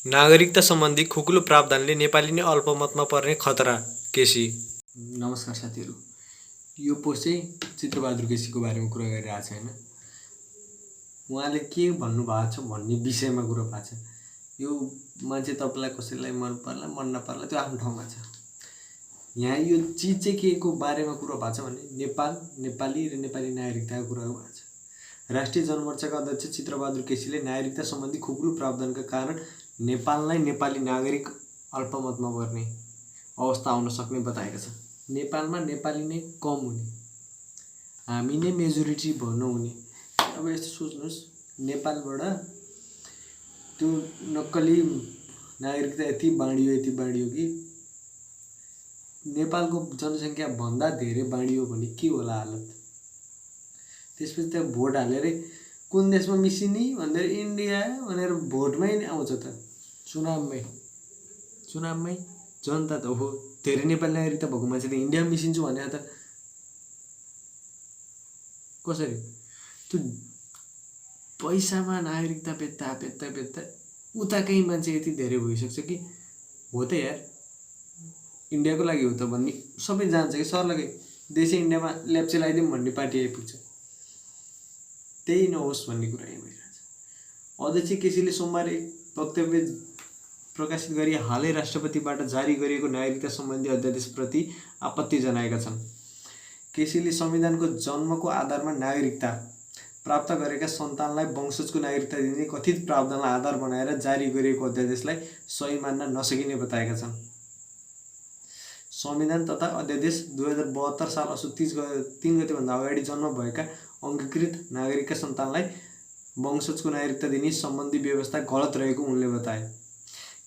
नागरिकता सम्बन्धी खुकुलो प्रावधानले नेपाली नै अल्पमतमा पर्ने खतरा केसी। नमस्कार साथीहरू, यो पोस्ट चाहिँ चित्रबहादुर केसीको बारेमा कुरा गरिरहेको छ होइन। उहाँले के भन्नुभएको छ भन्ने विषयमा कुरा भएको छ। यो मान्छे तपाईँलाई कसैलाई मन पर्ला मन नपर्ला त्यो आफ्नो ठाउँमा छ। यहाँ यो चिज चाहिँ के को बारेमा कुरा भएको छ भने नेपाल, नेपाली र नेपाली नागरिकताको कुरा भएको छ। राष्ट्रिय जनमोर्चाका अध्यक्ष चित्रबहादुर केसीले नागरिकता सम्बन्धी खुकुलो प्रावधानका कारण नेपाललाई नेपाली नागरिक अल्पमतमा पर्ने अवस्था आउन सक्ने बताएका छन्। नेपालमा नेपाली नै कम हुने, हामी नै मेजोरिटी नहुने। अब यस्तो सोच्नुहोस्, नेपालबाट त्यो नक्कली नागरिकता यति बाँडियो कि नेपालको जनसङ्ख्या भन्दा धेरै बाँडियो भने के होला हालत। त्यसपछि त्यहाँ भोट हालेरै कुन देशमा मिसिने भनेर इन्डिया भनेर भोटमै आउँछ त, चुनावमै जनता त हो। धेरै नेपाली नागरिकता भएको मान्छे त इन्डियामा मिसिन्छु भने त कसरी? त्यो पैसामा नागरिकता बेच्दा उताकै मान्छे यति धेरै भइसक्छ कि हो त यार, इन्डियाको लागि हो त भन्ने सबै जान्छ कि सर्लकै देशै इन्डियामा ल्याप्चे लगाइदिउँ भन्ने पार्टी आइपुग्छ। त्यही नहोस् भन्ने कुरा यहाँ भइरहेछ। अध्यक्ष केसीले सोमबार एक वक्तव्य प्रकाशित गरी हालै राष्ट्रपतिबाट जारी गरिएको नागरिकता सम्बन्धी अध्यादेशप्रति आपत्ति जनाएका छन्। केसीले संविधानको जन्मको आधारमा नागरिकता प्राप्त गरेका सन्तानलाई वंशजको नागरिकता दिने कथित प्रावधानलाई आधार बनाएर जारी गरिएको अध्यादेशलाई सही मान्न नसकिने बताएका छन्। संविधान तथा अध्यादेश 2072 साल असोज 3 गतेभन्दा अगाडि जन्म भएका अङ्गीकृत नागरिकका सन्तानलाई वंशजको नागरिकता दिने सम्बन्धी व्यवस्था गलत रहेको उनले बताए।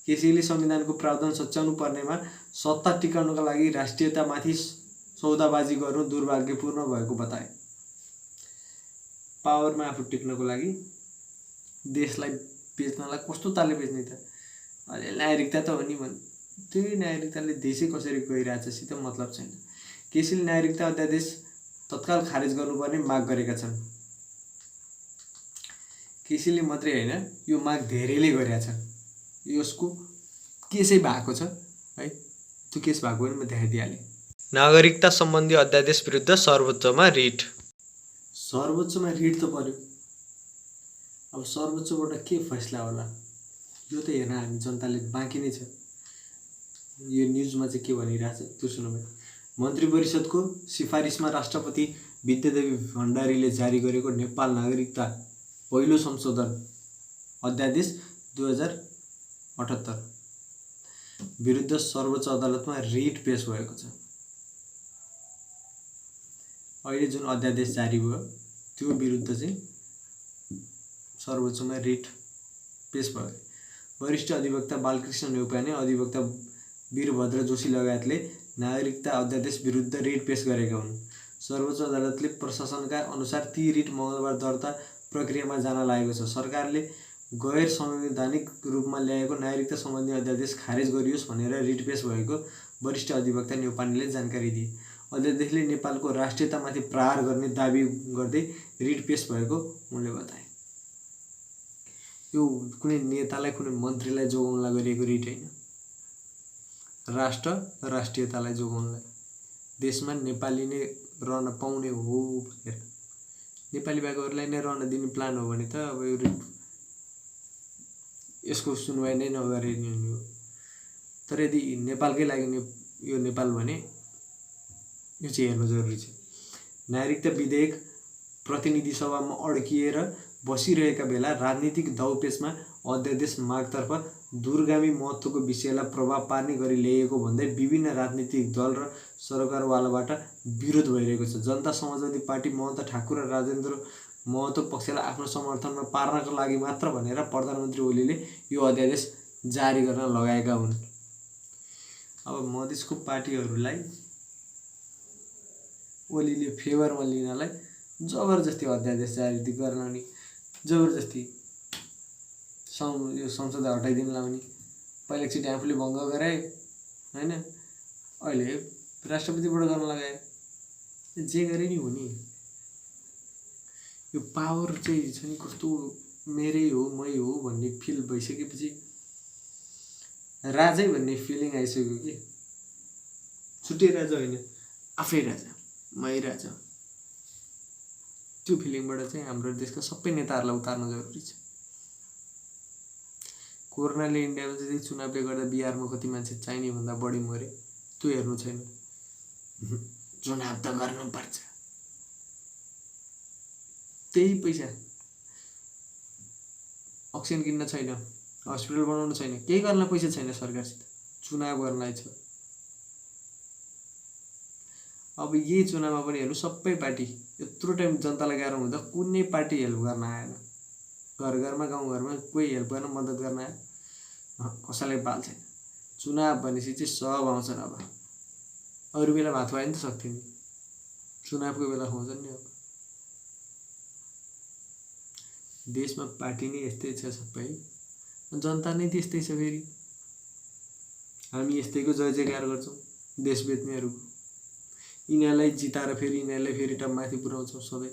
केसीले संविधानको प्रावधान सच्याउनु पर्नेमा सत्ता टिकाउनका लागि राष्ट्रियतामाथि सौदाबाजी गर्नु दुर्भाग्यपूर्ण भएको बताए। पावरमा आफू टिक्नको लागि देशलाई बेच्नलाई कस्तो तालले बेच्ने त? अहिले नागरिकता त हो नि भने त्यही नागरिकताले देशै कसरी गइरहेछ सित मतलब छैन। केसीले नागरिकता अध्यादेश तत्काल खारेज गर्नुपर्ने माग गरेका छन्। केसीले मात्रै होइन, यो माग धेरैले गरेका छन्। यसको केसै भएको छ है, त्यो केस भएको पनि म देखाइदिइहालेँ। नागरिकता सम्बन्धी अध्यादेश विरुद्ध सर्वोच्चमा रिट। सर्वोच्चमा रिट त पर्यो। अब सर्वोच्चबाट के फैसला होला यो त हेर्न हामी जनताले बाँकी नै छ। यो न्युजमा चाहिँ के भनिरहेछ त्यो सुनौँ। मन्त्री परिषदको सिफारिसमा राष्ट्रपति विद्यादेवी भण्डारीले जारी गरेको नेपाल नागरिकता पहिलो संशोधन अध्यादेश 2078 विरुद्ध सर्वोच्च अदालतमा रिट पेश भएको छ। अहिले जुन अध्यादेश जारी भयो त्यो विरुद्ध चाहिँ सर्वोच्चमा रिट पेश भयो। वरिष्ठ अधिवक्ता बालकृष्ण न्यौपाने, अधिवक्ता वीरभद्र जोशी लगायतले नागरिकता अध्यादेश विरुद्ध रिट पेश गरेका हुन्। सर्वोच्च अदालतले प्रशासनका अनुसार ती रिट मङ्गलबार दर्ता प्रक्रियामा जान लागेको छ। सरकारले गैर संवैधानिक रूपमा ल्याएको नागरिकता सम्बन्धी अध्यादेश खारेज गरियोस् भनेर रिट पेश भएको वरिष्ठ अधिवक्ता न्यौपानेले जानकारी दिए। अध्यादेशले नेपालको राष्ट्रियतामाथि प्रहार गर्ने दाबी गर्दै रिट पेश भएको उनले बताए। यो कुनै नेतालाई कुनै मन्त्रीलाई जोगाउनलाई गरिएको रिट होइन, राष्ट्र राष्ट्रियतालाई जोगाउनलाई, देशमा नेपाली नै रहन पाउने हो भनेर, नेपाली बाहेकहरूलाई नै रहन दिने प्लान हो भने त अब यो रिट यसको सुनवाई नै नगरिने हो। तर यदि नेपालकै लागि यो नेपाल भने यो चाहिँ हेर्नु जरुरी छ। नागरिकता विधेयक प्रतिनिधि सभामा अड्किएर बसिरहेका बेला राजनीतिक दाउपेचमा अध्यादेश मागतर्फ दूरगामी महत्त्वको विषयलाई प्रभाव पार्ने गरी ल्याइएको भन्दै विभिन्न राजनीतिक दल र सरकारवालाबाट विरोध भइरहेको छ। जनता समाजवादी पार्टी महन्त ठाकुर र राजेन्द्र महतो पक्षलाई आफ्नो समर्थनमा पार्नको लागि मात्र भनेर प्रधानमन्त्री ओलीले यो अध्यादेश जारी गर्न लगाएका हुन्। अब मधेसको पार्टीहरूलाई ओलीले फेभरमा लिनलाई जबरजस्ती अध्यादेश जारी गर्न नि जबरजस्ती यो संसद हटाइदिन लाउने। पहिला एकचोटि आफूले भङ्ग गराए होइन, अहिले राष्ट्रपतिबाट गर्न लगाए। जे गरे नि हो नि। यो पावर चाहिँ छ नि कस्तो मेरै हो मै हो भन्ने फिल भइसकेपछि राजै भन्ने फिलिङ आइसक्यो कि छुट्टै राजा होइन आफै राजा मै राजा त्यो फिलिङबाट चाहिँ हाम्रो देशका सबै नेताहरूलाई उतार्न जरुरी छ कोरोनाले इन्डियामा चाहिँ चुनावले गर्दा बिहारमा कति मान्छे चाहिने भन्दा बढी मरे त्यो हेर्नु छैन चुनाव त गर्नुपर्छ त्यही पैसा अक्सिजन किन्न छैन हस्पिटल बनाउनु छैन केही गर्न पैसा छैन सरकारसित चुनाव गर्नलाई छ अब यही चुनावमा पनि हेर्नु सबै पार्टी यत्रो टाइम जनतालाई गाह्रो हुँदा कुनै पार्टी हेल्प गर्न आएन घर घरमा गाउँघरमा कोही हेल्प गर्न मद्दत गर्न आएन कसैलाई बाल छैन चुनाव भनेपछि चाहिँ सब आउँछन् अब अरू बेला भात खुवाइ नि त सक्थ्यो नि चुनावको बेला खुवाउँछन् नि अब देशमा पार्टी नै यस्तै छ सबै जनता नै त्यस्तै छ फेरि हामी यस्तैको जय जयकार गर्छौँ देश बेच्नेहरूको यिनीहरूलाई जिताएर फेरि यिनीहरूलाई फेरि माथि पुर्याउँछौँ सबै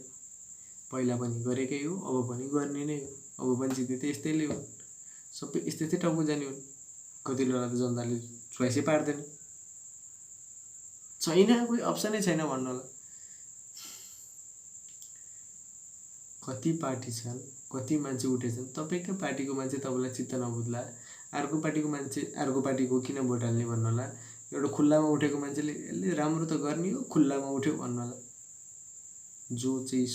पहिला पनि गरेकै हो अब पनि गर्ने नै हो अब पनि जित्ने त यस्तैले हो सबै यस्तै टाउको जाने हुन् कति बेला त जनताले चोइसै पार्दैन छैन कोही अप्सनै छैन भन्नु होला कति पार्टी छन् कति मान्छे उठेछन् तपाईँकै पार्टीको मान्छे तपाईँलाई चित्त नबुझ्ला अर्को पार्टीको मान्छे अर्को पार्टीको किन भोट हाल्ने भन्नु होला एउटा खुल्लामा उठेको मान्छेले यसले राम्रो त गर्ने हो खुल्लामा उठ्यो भन्नु होला जो चाहिँ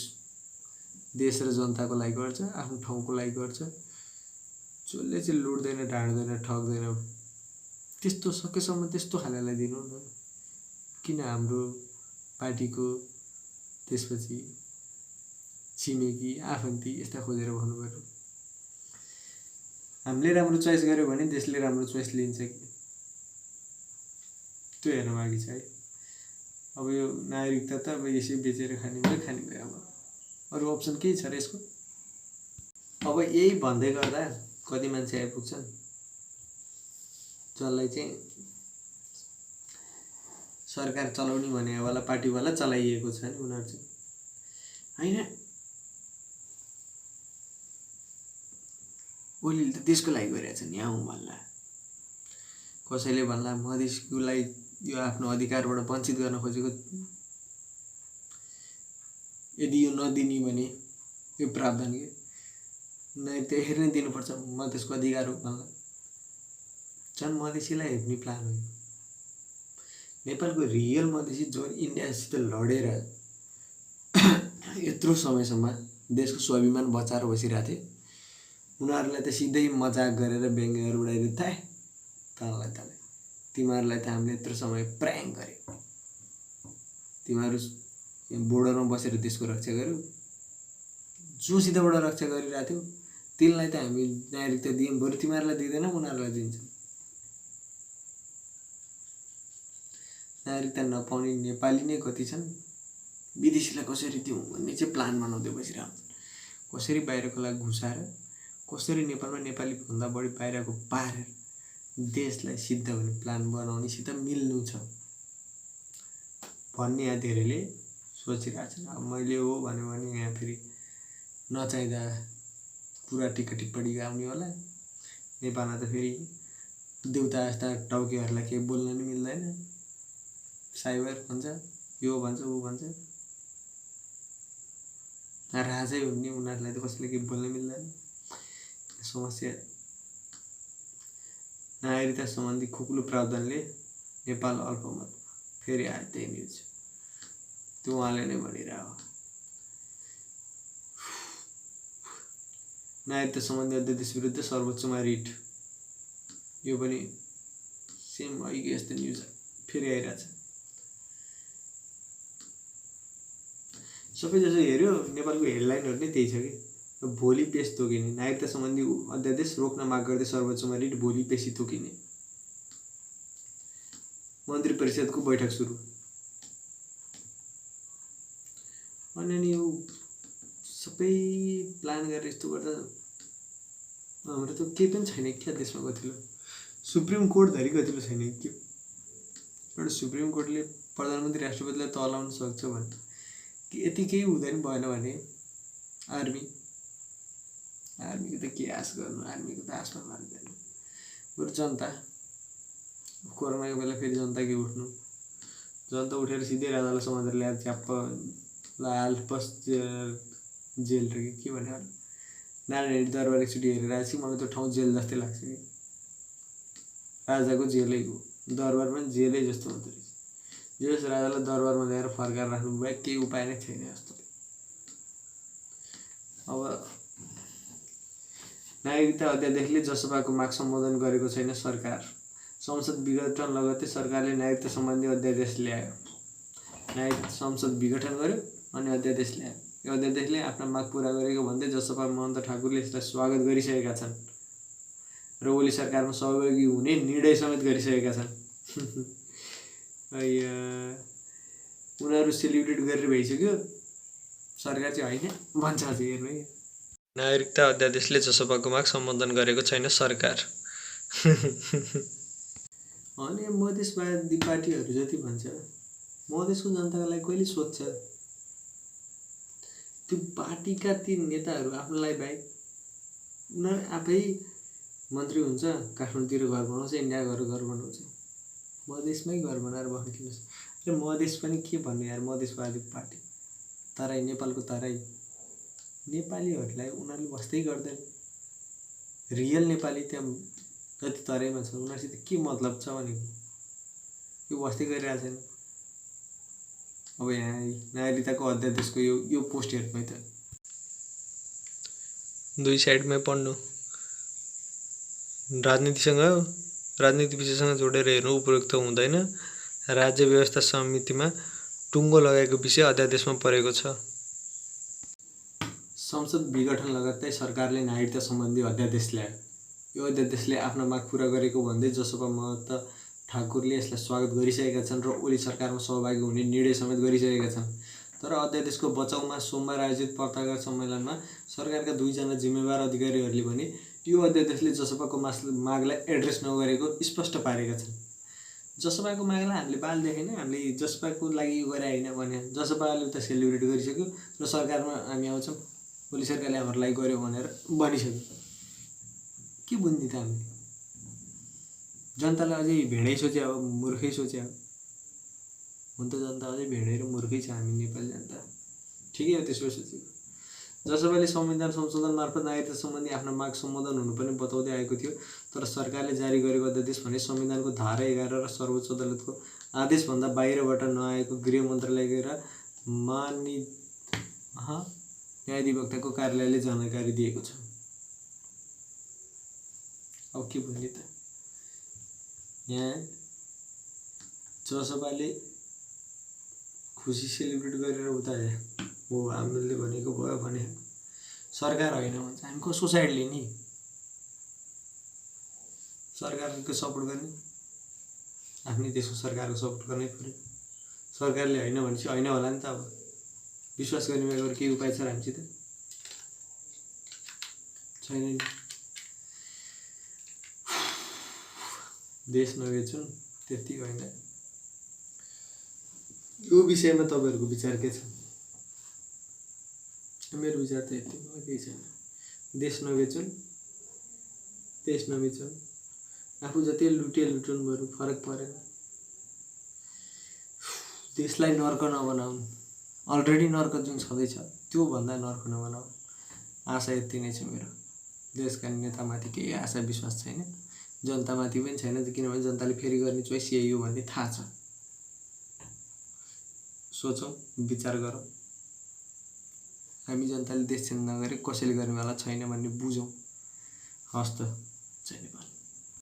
देश र जनताको लागि गर्छ आफ्नो ठाउँको लागि गर्छ जसले चाहिँ लुट्दैन ढाँड्दैन ठग्दैन त्यस्तो सकेसम्म त्यस्तो खाललाई दिनु न किन हाम्रो पार्टीको त्यसपछि छिमेकी आफन्ती यस्ता खोजेर भन्नु पर्यो हामीले राम्रो चोइस गर्यो भने देशले राम्रो चोइस लिन्छ कि त्यो हेर्नु बाँकी छ है अब यो नागरिकता त अब यसै बेचेर खाने भयो अब अरू अप्सन केही छ र यसको अब यही भन्दै गर्दा कति मान्छे आइपुग्छन् जसलाई चाहिँ सरकार चलाउने भनेवाला पार्टीवाला चलाइएको छ नि उनीहरू चाहिँ होइन ओलीले त देशको लागि गरिरहेछ नि यहाँ भन्ला कसैले भन्ला मधेसकोलाई यो आफ्नो अधिकारबाट वञ्चित गर्न खोजेको यदि यो नदिने भने यो प्रावधान के नै त्यसरी नै दिनुपर्छ मधेसको अधिकार हो भन्ला झन् मधेसीलाई हेप्ने प्लान हो नेपालको रियल मधेसी जो इन्डियासित लडेर यत्रो समयसम्म देशको स्वाभिमान बचाएर बसिरहेको थिए उनीहरूलाई त सिधै मजाक गरेर व्यङ्ग्यहरू उडाइदियो तँलाई तिमीहरूलाई त हामीले यत्रो समय प्रयाङ्क गरे तिमीहरू बोर्डरमा बसेर देशको रक्षा गर्यो जोसितबाट रक्षा गरिरहेको थियो तिनलाई त हामी नागरिकता दियौँ बरु तिमीहरूलाई दिँदैनौँ उनीहरूलाई दिन्छ नागरिकता नपाउने नेपाली नै कति छन् विदेशीलाई कसरी दिउँ भन्ने चाहिँ प्लान बनाउँदै बसिरहेको कसरी बाहिरको लागि घुसाएर कसरी नेपालमा नेपाली भन्दा बढी बाहिरको पारेर देशलाई सिद्ध हुने प्लान बनाउनेसित मिल्नु छ भन्ने यहाँ धेरैले सोचिरहेको छन् अब मैले हो भन्यो भने यहाँ फेरि नचाहिँदा पुरा टिप्पणी आउने होला नेपालमा त फेरि देउता जस्ता टाउकेहरूलाई केही बोल्न नि मिल्दैन साइबर भन्छ यो भन्छ ऊ भन्छ राजै हो नि उनीहरूलाई त कसैले केही बोल्न मिल्दैन समस्या नागरिकता सम्बन्धी खुकुलो प्रावधानले नेपाल अल्पमत फेरि आयो त्यही न्युज त्यो उहाँले नै भनिरहेको नागरिकता सम्बन्धी अध्यादेश विरुद्ध सर्वोच्चमा रिट यो पनि सेम अहिले यस्तो न्युज फेरि आइरहेछ सबैजसो हेऱ्यो नेपालको हेडलाइनहरू नै त्यही छ कि भोलि पेश तोकिने नागरिकता सम्बन्धी अध्यादेश रोक्न माग गर्दै सर्वोच्चमा रिट भोलि पेशी तोकिने मन्त्री परिषदको बैठक सुरु अनि यो सबै प्लान गरेर यस्तो गर्दा हाम्रो त केही पनि छैन क्या देशमा कतिलो सुप्रिम कोर्ट धरि कतिलो छैन के एउटा सुप्रिम कोर्टले प्रधानमन्त्री राष्ट्रपतिलाई तलाउन सक्छ भने यति केही हुँदैन भएन भने आर्मीको त के आश गर्नु आर्मीको त आशमा लाग्दैन बरु जनता कोरोनाको बेला फेरि जनता के उठ्नु, जनता उठेर सिधै राजालाई समातेर ल्याएर च्याप्प हाल बस जेल र के भन्यो नारायण रेड्डी दरबार एकचोटि हेरेर आएपछि मलाई त्यो ठाउँ जेल जस्तै लाग्छ कि राजाको जेलै हो, दरबार पनि जेलै जस्तो हुँदो रहेछ। जस राजालाई दरबारमा ल्याएर फर्काएर राख्नु बाहेक केही उपाय नै छैन जस्तो। अब नागरिकता अध्यादेशले जसपाको माग सम्बोधन गरेको छैन सरकार। संसद विघटन लगत्तै सरकारले नागरिकता सम्बन्धी अध्यादेश ल्यायो। संसद विघटन गर्यो अनि अध्यादेश ल्यायो। यो अध्यादेशले आफ्ना माग पुरा गरेको भन्दै जसपा महन्त ठाकुरले यसलाई स्वागत गरिसकेका छन् र ओली सरकारमा सहभागी हुने निर्णय समेत गरिसकेका छन्। उनीहरू सेलिब्रेट गरेर भइसक्यो, सरकार चाहिँ होइन भन्छ। चाहिँ हेर्नु है, नागरिकता अध्यादेशले जसपाको माग सम्बोधन गरेको छैन सरकार। अनि मधेसवादी पार्टीहरू जति भन्छ, मधेसको जनताको लागि कहिले सोध्छ? त्यो पार्टीका ती नेताहरू आफ्नोलाई बाहेक उनीहरू आफै मन्त्री हुन्छ, काठमाडौँतिर घर बनाउँछ, इन्डिया घर बनाउँछ, मधेसमै घर बनाएर बस्नुपर्छ। र मधेस पनि के भन्नु यार, मधेसवादी पार्टी तराई, नेपालको तराई नेपालीहरूलाई उनीहरूले बस्दै गर्दैन। रियल नेपाली त्यहाँ जति तराईमा छ उनीहरूसित के मतलब छ भनेको यो बस्दै गरिरहेको छैन। अब यहाँ नागरिकताको अध्यादेशको यो पोस्ट हेर्नु है त, दुई साइडमै पढ्नु, राजनीति विषयसँग जोडेर हेर्नु उपयुक्त हुँदैन। राज्य व्यवस्था समितिमा टुङ्गो लगाएको विषय अध्यादेशमा परेको छ। संसद विघटन लगत्तै सरकारले नागरिकता सम्बन्धी अध्यादेश ल्यायो। यो अध्यादेशले आफ्नो माग पुरा गरेको भन्दै जसपा महन्त ठाकुरले यसलाई स्वागत गरिसकेका छन् र ओली सरकारमा सहभागी हुने निर्णय समेत गरिसकेका छन्। तर अध्यादेशको बचाउमा सोमबार आयोजित पत्रकार सम्मेलनमा सरकारका 2 जना जिम्मेवार अधिकारीहरूले भने यो अध्यादेशले जसपाको मागलाई एड्रेस नगरेको स्पष्ट पारेका छन्। जसपाको मागलाई हामीले बाल देखेन, हामीले जसपाको लागि यो गरे होइन भने जसपाले त सेलिब्रेट गरिसक्यो र सरकारमा हामी आउँछौँ ओली सरकारले हाम्रो लागि गर्यो भनेर भनिसक्यो। के बुझ्ने त हामीले? जनतालाई अझै भेडै सोचे हो, मूर्खै सोचे हो। हुन त जनता अझै भेडै र मूर्खै छ हामी नेपाली जनता। ठिकै हो त्यसो सोचेको। जसपाले संविधान संशोधन मार्फत नागरिकता सम्बन्धी आफ्नो माग सम्बोधन हुनुपर्ने बताउँदै आएको थियो। तर सरकारले जारी गरेको अध्यादेश भने संविधानको धारा 11 र सर्वोच्च अदालतको आदेशभन्दा बाहिरबाट नआएको गृह मन्त्रालयका न्यायाधिवक्ताको कार्यालयले जानकारी दिएको छ। अब के भन्ने त? यहाँ जसपाले खुसी सेलिब्रेट गरेर उता हो हामीले भनेको भयो भने सरकार होइन भन्छ। हामी कसको साइड लिने? सरकारको सपोर्ट गर्ने, आफ्नै देशको सरकारको सपोर्ट गर्नै पर्यो। सरकारले होइन भनेपछि होइन होला नि त। अब विश्वास गर्ने बेगर केही उपाय छ हामीसित? छैन नि। देश नबेचौँ त्यति होइन। यो विषयमा तपाईँहरूको विचार के छ? मेरो विचार त यति हो, केही छैन। देश नबेचौँ, देश नबेचौँ, आफू जति लुटुन् बरु फरक परेन। देशलाई नर्क नबनाउनु, अलरेडी नर्क जुन छँदैछ त्यो भन्दा नर्क नबनाउनु। आशा यति नै छ मेरो। देशका नेतामाथि केही आशा विश्वास छैन, जनतामाथि पनि छैन, किनभने जनताले फेरि गर्ने चोइस यही हो भन्ने थाहा छ। सोचौँ, विचार गरौँ। हामी जनताले देश चेन्ज नगरे कसैले गर्नेवाला छैन भन्ने बुझौँ। हस् त, जय नेपाल।